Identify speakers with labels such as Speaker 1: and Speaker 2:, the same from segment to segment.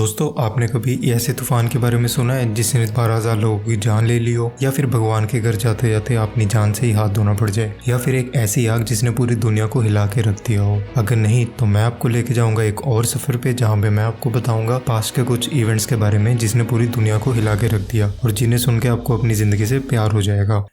Speaker 1: दोस्तों, आपने कभी ऐसे तूफान के बारे में सुना है जिसने 12,000 लोगों की जान ले ली हो, या फिर भगवान के घर जाते जाते अपनी जान से ही हाथ धोना पड़ जाए, या फिर एक ऐसी आग जिसने पूरी दुनिया को हिला के रख दिया हो? अगर नहीं तो मैं आपको लेके जाऊंगा एक और सफर पे, जहाँ पे मैं आपको बताऊंगा पास्ट के कुछ इवेंट्स के बारे में जिसने पूरी दुनिया को हिला के रख दिया और जिन्हें सुन के आपको अपनी जिंदगी से प्यार हो जाएगा।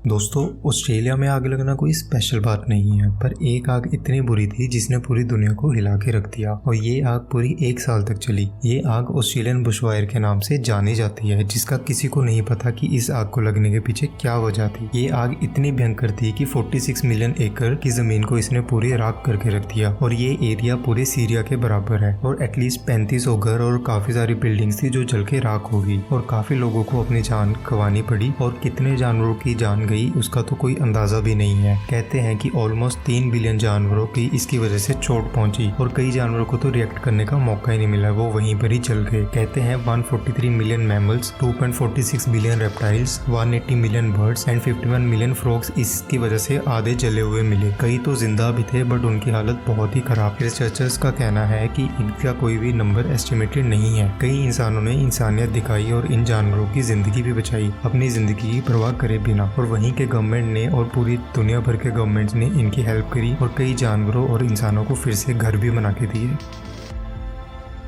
Speaker 1: दोस्तों, ऑस्ट्रेलिया में आग लगना कोई स्पेशल बात नहीं है, पर एक आग इतनी बुरी थी जिसने पूरी दुनिया को हिला के रख दिया और ये आग पूरी 1 साल तक चली। ये आग ऑस्ट्रेलियन बुशफायर के नाम से जानी जाती है, जिसका किसी को नहीं पता कि इस आग को लगने के पीछे क्या वजह थी। ये आग इतनी भयंकर थी कि 46 मिलियन एकड़ की जमीन को इसने पूरी राख करके रख दिया और ये एरिया पूरे सीरिया के बराबर है और एटलीस्ट 3500 घर और काफी सारी बिल्डिंग्स थी जो जल के राख हो गई और काफी लोगों को अपनी जान गंवानी पड़ी और कितने जानवरों की जान गई उसका तो कोई अंदाजा भी नहीं है। कहते हैं कि ऑलमोस्ट 3 बिलियन जानवरों की इसकी वजह से चोट पहुंची और कई जानवरों को तो रिएक्ट करने का मौका ही नहीं मिला, वो वहीं पर ही जल गए। कहते हैं 143 million mammals, 2.46 billion reptiles, 180 million birds and 51 million frogs इसकी वजह से आधे जले हुए मिले। कई तो जिंदा भी थे बट उनकी हालत बहुत ही खराब। रिसर्चर्स का कहना है कि इनका कोई भी नंबर एस्टिमेटेड नहीं है। कई इंसानों ने इंसानियत दिखाई और इन जानवरों की जिंदगी भी बचाई, अपनी जिंदगी की परवाह करे बिना, और वहीं के गवर्नमेंट ने और पूरी दुनिया भर के गवर्नमेंट्स ने इनकी हेल्प करी और कई जानवरों और इंसानों को फिर से घर भी बना के दिए।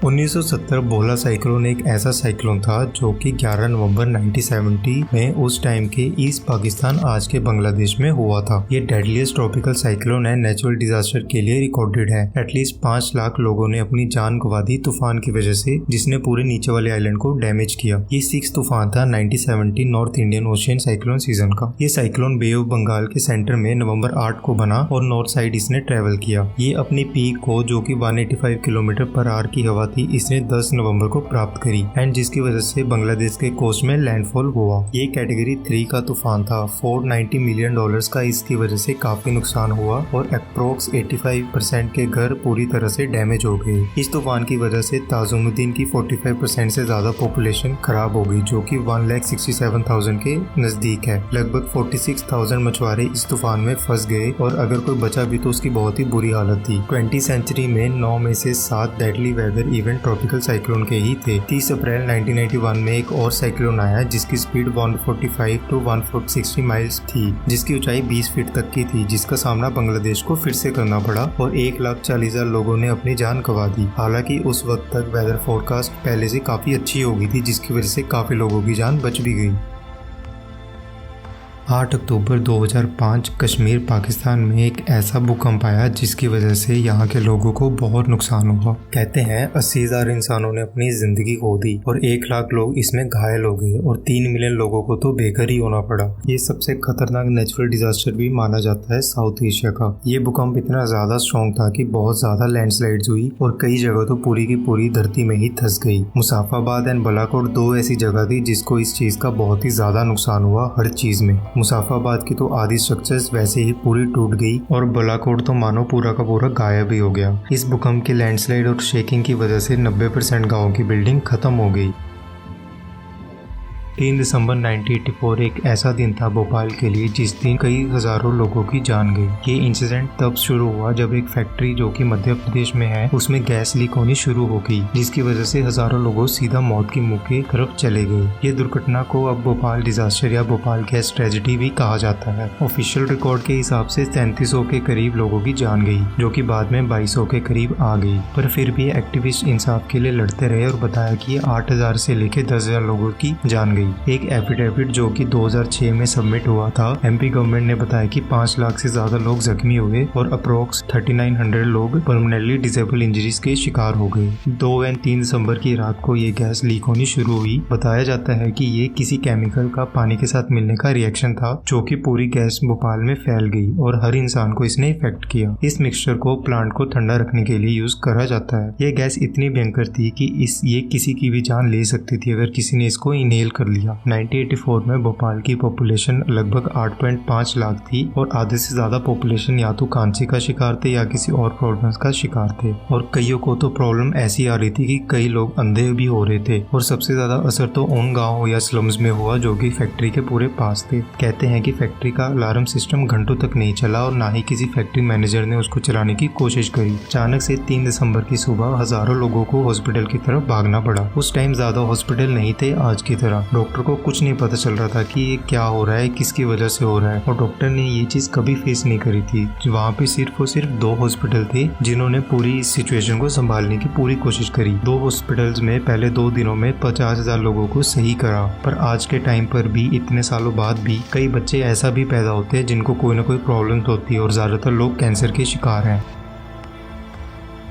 Speaker 1: 1970 बोला साइक्लोन एक ऐसा साइक्लोन था जो कि 11 नवंबर 1970 में उस टाइम के ईस्ट पाकिस्तान आज के बांग्लादेश में हुआ था। ये डेडलीस्ट ट्रॉपिकल साइक्लोन है, नेचुरल डिजास्टर के लिए रिकॉर्डेड है। एटलीस्ट 5 लाख लोगों ने अपनी जान गंवा दी तूफान की वजह से, जिसने पूरे नीचे वाले आइलैंड को डैमेज किया। ये 6th तूफान था 1970 north Indian ocean cyclone season का। ये साइक्लोन बे ऑफ बंगाल के सेंटर में नवंबर 8 को बना और नॉर्थ साइड इसने ट्रेवल किया। ये अपनी पीक को, जो कि 185 किलोमीटर पर आवर की हवा थी, इसने 10 नवंबर को प्राप्त करी एंड जिसकी वजह से बांग्लादेश के कोस्ट में लैंडफॉल हुआ। ये कैटेगरी 3 का तूफान था। $490 मिलियन का इसकी वजह से काफी नुकसान हुआ और अप्रोक्स 85% के घर पूरी तरह से डैमेज हो गए। इस तूफान की वजह से ताजुमुद्दीन की 45% से ज्यादा पॉपुलेशन खराब हो गई, जो कि 1,67,000 के नजदीक है। लगभग 46,000 मछुआरे इस तूफान में फंस गए और अगर कोई बचा भी तो उसकी बहुत ही बुरी हालत थी। 20th सेंचुरी में 9 में से 7 deadly weather event tropical cyclone के ही थे। 30 अप्रैल 1991 में एक और साइक्लोन आया जिसकी स्पीड 145 to 160 माइल्स थी, जिसकी ऊंचाई 20 फीट तक की थी, जिसका सामना बांग्लादेश को फिर से करना पड़ा और 1,40,000 लोगों ने अपनी जान गंवा दी। हालांकि उस वक्त तक वेदर फोरकास्ट पहले से काफी अच्छी हो गई थी, जिसकी वजह से काफी लोगों की जान बच भी गई। 8 अक्टूबर 2005 कश्मीर पाकिस्तान में एक ऐसा भूकंप आया जिसकी वजह से यहाँ के लोगों को बहुत नुकसान हुआ। कहते हैं 80,000 इंसानों ने अपनी जिंदगी खो दी और 1 लाख लोग इसमें घायल हो गए और 3 मिलियन लोगों को तो बेघर ही होना पड़ा। ये सबसे खतरनाक नेचुरल डिजास्टर भी माना जाता है साउथ एशिया का। ये भूकंप इतना ज्यादा स्ट्रॉन्ग था कि बहुत ज्यादा लैंडस्लाइड्स हुई और कई जगह तो पूरी की पूरी धरती में ही धंस गई। मुसाफाबाद एंड बालाकोट 2 ऐसी जगह थी जिसको इस चीज का बहुत ही ज्यादा नुकसान हुआ हर चीज में। मुसाफाबाद की तो आधी स्ट्रक्चर्स वैसे ही पूरी टूट गई और बालाकोट तो मानो पूरा का पूरा गायब ही हो गया। इस भूकंप की लैंडस्लाइड और शेकिंग की वजह से 90% गाँव की बिल्डिंग खत्म हो गई। 3 दिसंबर 1984 एक ऐसा दिन था भोपाल के लिए जिस दिन कई हजारों लोगों की जान गई। ये इंसिडेंट तब शुरू हुआ जब एक फैक्ट्री जो कि मध्य प्रदेश में है उसमें गैस लीक होनी शुरू हो गई, जिसकी वजह से हजारों लोगों सीधा मौत की मुंह की तरफ चले गए। ये दुर्घटना को अब भोपाल डिजास्टर या भोपाल गैस ट्रेजेडी भी कहा जाता है। ऑफिशियल रिकॉर्ड के हिसाब से 3300 के करीब लोगों की जान गई, जो कि बाद में 2200 के करीब आ गई, पर फिर भी एक्टिविस्ट इंसाफ के लिए लड़ते रहे और बताया कि 8,000 से लेकर 10,000 लोगों की जान गई। एक एफिडेविट जो कि 2006 में सबमिट हुआ था, एमपी गवर्नमेंट ने बताया कि 5 लाख से ज्यादा लोग जख्मी हुए और अप्रोक्स 3900 लोग परमानेंटली डिसेबल इंजरीज के शिकार हो गए। 2 और 3 दिसंबर की रात को ये गैस लीक होनी शुरू हुई। बताया जाता है कि ये किसी केमिकल का पानी के साथ मिलने का रिएक्शन था, जो कि पूरी गैस भोपाल में फैल गई और हर इंसान को इसने इफेक्ट किया। इस मिक्सचर को प्लांट को ठंडा रखने के लिए यूज करा जाता है। ये गैस इतनी भयंकर थी कि ये किसी की भी जान ले सकती थी अगर किसी ने इसको इनहेल कर लिया। 1984 में भोपाल की पॉपुलेशन लगभग 8.5 लाख थी और आधे से ज्यादा पॉपुलेशन या तो कांसी का शिकार थे या किसी और प्रॉब्लम्स का शिकार थे और कईयों को तो प्रॉब्लम ऐसी आ रही थी कि कई लोग अंधे भी हो रहे थे। और सबसे ज्यादा असर तो उन गाँव या स्लम्स में हुआ जो कि फैक्ट्री के पूरे पास थे। कहते हैं कि फैक्ट्री का अलार्म सिस्टम घंटों तक नहीं चला और ना ही किसी फैक्ट्री मैनेजर ने उसको चलाने की कोशिश करी। अचानक से 3 दिसंबर की सुबह हजारों लोगों को हॉस्पिटल की तरफ भागना पड़ा। उस टाइम ज्यादा हॉस्पिटल नहीं थे आज की तरह। डॉक्टर को कुछ नहीं पता चल रहा था कि ये क्या हो रहा है, किसकी वजह से हो रहा है, और डॉक्टर ने ये चीज कभी फेस नहीं करी थी। वहाँ पे सिर्फ और सिर्फ 2 हॉस्पिटल थे जिन्होंने पूरी इस सिचुएशन को संभालने की पूरी कोशिश करी। 2 हॉस्पिटल्स में पहले 2 दिनों में 50,000 लोगों को सही करा। पर आज के टाइम पर भी इतने सालों बाद भी कई बच्चे ऐसा भी पैदा होते हैं जिनको कोई ना कोई प्रॉब्लम होती है और ज्यादातर लोग कैंसर के शिकार हैं।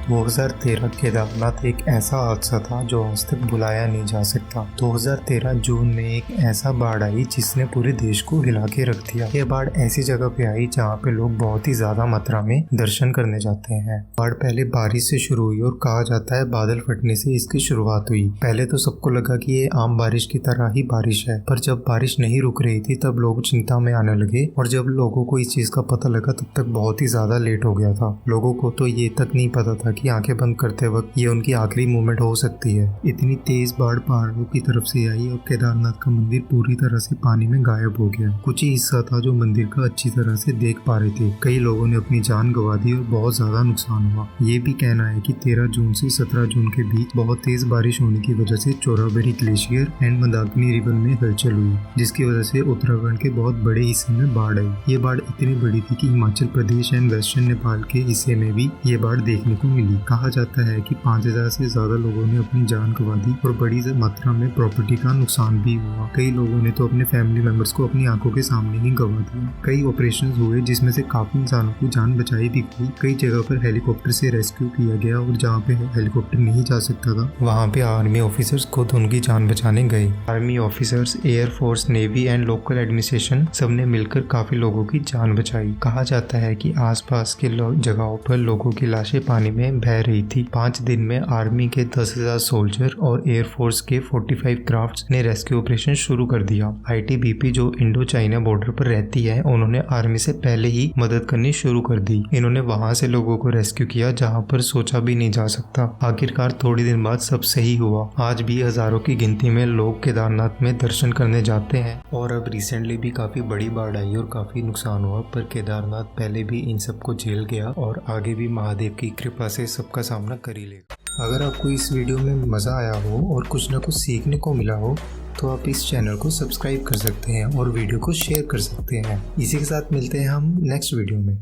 Speaker 1: 2013 केदारनाथ एक ऐसा हादसा था जो आज तक भुलाया नहीं जा सकता। 2013 जून में एक ऐसा बाढ़ आई जिसने पूरे देश को हिला के रख दिया। ये बाढ़ ऐसी जगह पे आई जहाँ पे लोग बहुत ही ज्यादा मात्रा में दर्शन करने जाते हैं। बाढ़ पहले बारिश से शुरू हुई और कहा जाता है बादल फटने से इसकी शुरुआत हुई। पहले तो सबको लगा कि ये आम बारिश की तरह ही बारिश है, पर जब बारिश नहीं रुक रही थी तब लोग चिंता में आने लगे और जब लोगों को इस चीज का पता लगा तब तक बहुत ही ज्यादा लेट हो गया था। लोगों को तो ये तक नहीं पता था कि आंखें बंद करते वक्त ये उनकी आखिरी मूवमेंट हो सकती है। इतनी तेज बाढ़ पहाड़ों की तरफ से आई और केदारनाथ का मंदिर पूरी तरह से पानी में गायब हो गया। कुछ ही हिस्सा था जो मंदिर का अच्छी तरह से देख पा रहे थे। कई लोगों ने अपनी जान गंवा दी और बहुत ज्यादा नुकसान हुआ। ये भी कहना है कि 13 जून से 17 जून के बीच बहुत तेज बारिश होने की वजह से चोराबेरी ग्लेशियर एंड मंदाकिनी रिवर में हलचल हुई, जिसकी वजह से उत्तराखंड के बहुत बड़े हिस्से में बाढ़ आई। ये बाढ़ इतनी बड़ी थी कि हिमाचल प्रदेश एंड वेस्टर्न नेपाल के हिस्से में भी ये बाढ़ देखने को मिली। कहा जाता है कि 5,000 से ज्यादा लोगों ने अपनी जान गंवा दी और बड़ी मात्रा में प्रॉपर्टी का नुकसान भी हुआ। कई लोगों ने तो अपने फैमिली मेंबर्स को अपनी आंखों के सामने ही गंवा दिया। कई ऑपरेशन हुए जिसमें से काफी इंसानों की जान बचाई भी गई। कई जगह पर हेलीकॉप्टर से रेस्क्यू किया गया और जहाँ पे हेलीकॉप्टर नहीं जा सकता था वहाँ पे आर्मी ऑफिसर्स खुद उनकी जान बचाने गए। Army officers, air force, navy and local administration सबने मिलकर काफी लोगों की जान बचाई। कहा जाता है कि आसपास के जगहों पर लोगों की लाशें पानी में बह रही थी। 5 दिन में आर्मी के 10,000 सोल्जर और एयरफोर्स के 45 क्राफ्ट्स ने रेस्क्यू ऑपरेशन शुरू कर दिया। आईटीबीपी जो इंडो चाइना बॉर्डर पर रहती है, उन्होंने आर्मी से पहले ही मदद करनी शुरू कर दी। इन्होंने वहां से लोगों को रेस्क्यू किया जहां पर सोचा भी नहीं जा सकता। आखिरकार थोड़ी दिन बाद सब सही हुआ। आज भी हजारों की गिनती में लोग केदारनाथ में दर्शन करने जाते हैं। और अब रिसेंटली भी काफी बड़ी बाढ़ आई और काफी नुकसान हुआ, पर केदारनाथ पहले भी इन सबको झेल गया और आगे भी महादेव की कृपा से सबका सामना कर ही लेगा। अगर आपको इस वीडियो में मज़ा आया हो और कुछ ना कुछ सीखने को मिला हो तो आप इस चैनल को सब्सक्राइब कर सकते हैं और वीडियो को शेयर कर सकते हैं। इसी के साथ मिलते हैं हम नेक्स्ट वीडियो में।